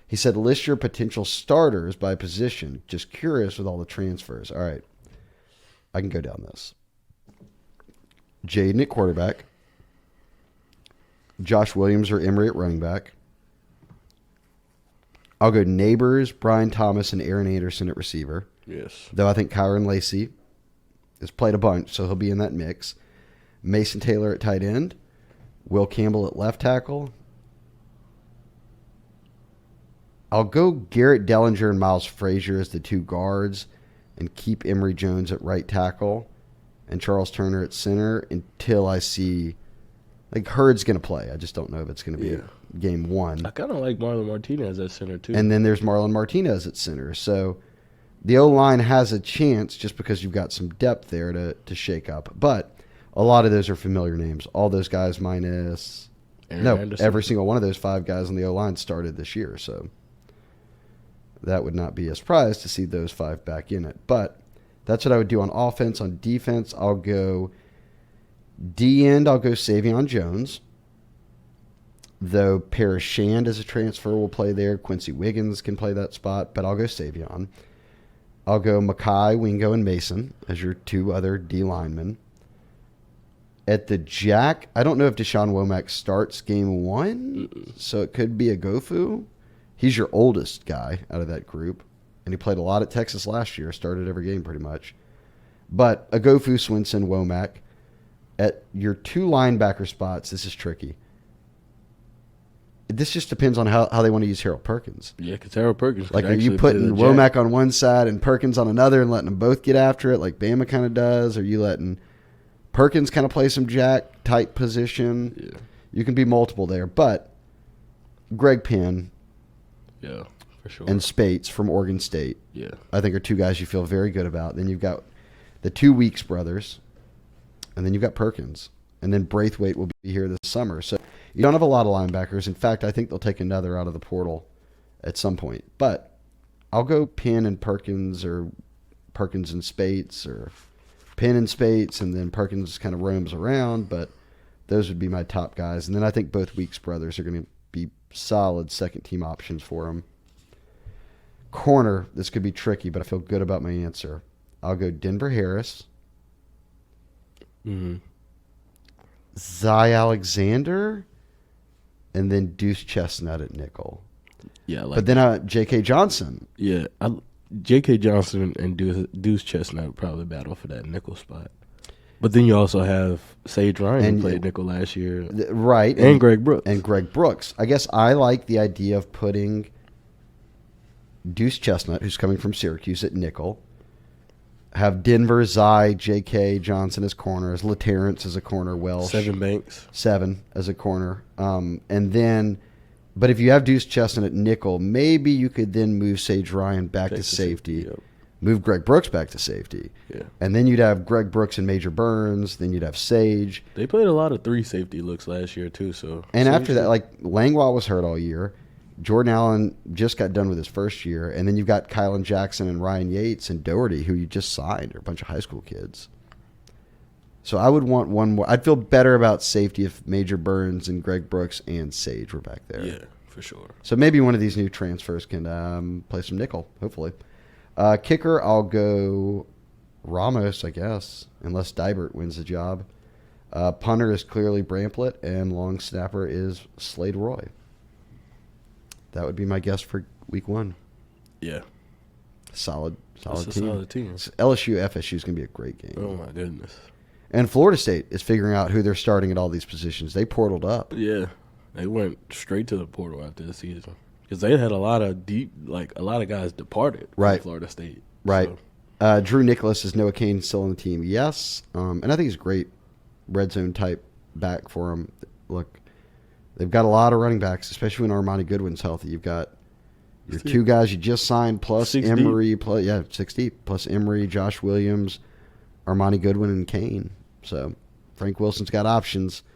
He said, list your potential starters by position. Just curious with all the transfers. All right. I can go down this. Jaden at quarterback. Josh Williams or Emory at running back. I'll go Neighbors, Brian Thomas, and Aaron Anderson at receiver. Yes. Though I think Kyron Lacey has played a bunch, so he'll be in that mix. Mason Taylor at tight end. Will Campbell at left tackle. I'll go Garrett Dellinger and Miles Frazier as the two guards and keep Emory Jones at right tackle and Charles Turner at center until I see, like, Hurd's going to play. I just don't know if it's going to be game one. I kind of like Marlon Martinez at center, too. And then there's Marlon Martinez at center. So the O-line has a chance just because you've got some depth there to shake up. But a lot of those are familiar names. All those guys minus every single one of those 5 guys on the O-line started this year. So that would not be a surprise to see those 5 back in it. But that's what I would do on offense. On defense, I'll go D-end. I'll go Savion Jones. Though Paris Shand as a transfer will play there. Quincy Wiggins can play that spot, but I'll go Savion. I'll go Mackay, Wingo, and Mason as your 2 other D linemen. At the jack, I don't know if Deshaun Womack starts game 1, so it could be a Gofu. He's your oldest guy out of that group, and he played a lot at Texas last year, started every game pretty much. But a Gofu, Swinson, Womack. At your 2 linebacker spots, this is tricky. This just depends on how they want to use Harold Perkins. Yeah, because Harold Perkins like, are you putting Womack on one side and Perkins on another and letting them both get after it like Bama kind of does? Or are you letting Perkins kind of play some jack type position? Yeah. You can be multiple there. But Greg Penn for sure. and Spates from Oregon State, I think are 2 guys you feel very good about. Then you've got the 2 Weeks brothers, and then you've got Perkins. And then Braithwaite will be here this summer. So you don't have a lot of linebackers. In fact, I think they'll take another out of the portal at some point. But I'll go Penn and Perkins, or Perkins and Spates, or Penn and Spates, and then Perkins kind of roams around. But those would be my top guys. And then I think both Weeks brothers are going to be solid second-team options for him. Corner, this could be tricky, but I feel good about my answer. I'll go Denver Harris. Zy Alexander, and then Deuce Chestnut at nickel. Yeah, but then J.K. Johnson. Yeah, J.K. Johnson and Deuce Chestnut would probably battle for that nickel spot. But then you also have Sage Ryan, who played nickel last year. Right. And Greg Brooks. And Greg Brooks. I guess I like the idea of putting Deuce Chestnut, who's coming from Syracuse, at nickel. Have Denver, Zy, J.K. Johnson as corners, LaTerrence as a corner, Welsh. 7 Banks. 7 as a corner. And then, but if you have Deuce Chestnut at nickel, maybe you could then move Sage Ryan back to safety. Move Greg Brooks back to safety. Yeah. And then you'd have Greg Brooks and Major Burns. Then you'd have Sage. They played a lot of 3 safety looks last year, too. And after that, like, Langlois was hurt all year. Jordan Allen just got done with his first year. And then you've got Kylan Jackson and Ryan Yates and Doherty, who you just signed, are a bunch of high school kids. So I would want one more. I'd feel better about safety if Major Burns and Greg Brooks and Sage were back there. Yeah, for sure. So maybe one of these new transfers can play some nickel, hopefully. Kicker, I'll go Ramos, I guess, unless Dybert wins the job. Punter is clearly Bramplett, and long snapper is Slade Roy. That would be my guess for week 1. Yeah. Solid That's a team. solid team. LSU, FSU is going to be a great game. Oh, my goodness. And Florida State is figuring out who they're starting at all these positions. They portaled up. Yeah. They went straight to the portal after the season. Because they had a lot of guys departed from Florida State. Right. So. Drew Nicholas, is Noah Kane still on the team? Yes. And I think he's a great red zone type back for him. Look, they've got a lot of running backs, especially when Armani Goodwin's healthy. You've got your 2 guys you just signed, plus Emory, 6 deep, plus Emory, Josh Williams, Armani Goodwin, and Kane. So Frank Wilson's got options.